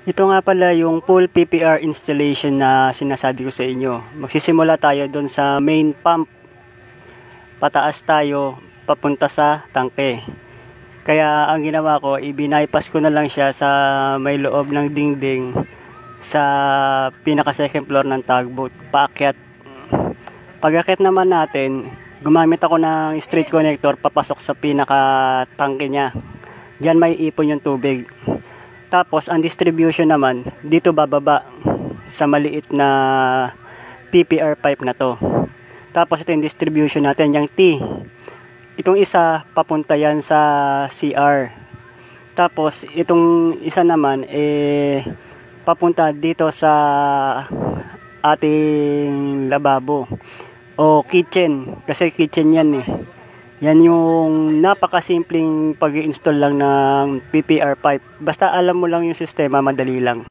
Ito nga pala yung full PPR installation na sinasabi ko sa inyo. Magsisimula tayo doon sa main pump. Pataas tayo papunta sa tangke. Kaya ang ginawa ko, i-bypass ko na lang siya sa may loob ng dingding sa pinaka second floor ng tugboat. Paakyat. Pag-akyat naman natin, gumamit ako ng straight connector papasok sa pinaka tangke niya. Diyan may ipon yung tubig. Tapos, ang distribution naman, dito bababa sa maliit na PPR pipe na to. Tapos, ito yung distribution natin, yung T. Itong isa, papunta yan sa CR. Tapos, itong isa naman, papunta dito sa ating lababo. O kitchen. Kasi kitchen yan eh. Yan yung napakasimpleng pag-i-install lang ng PPR pipe. Basta alam mo lang yung sistema, madali lang.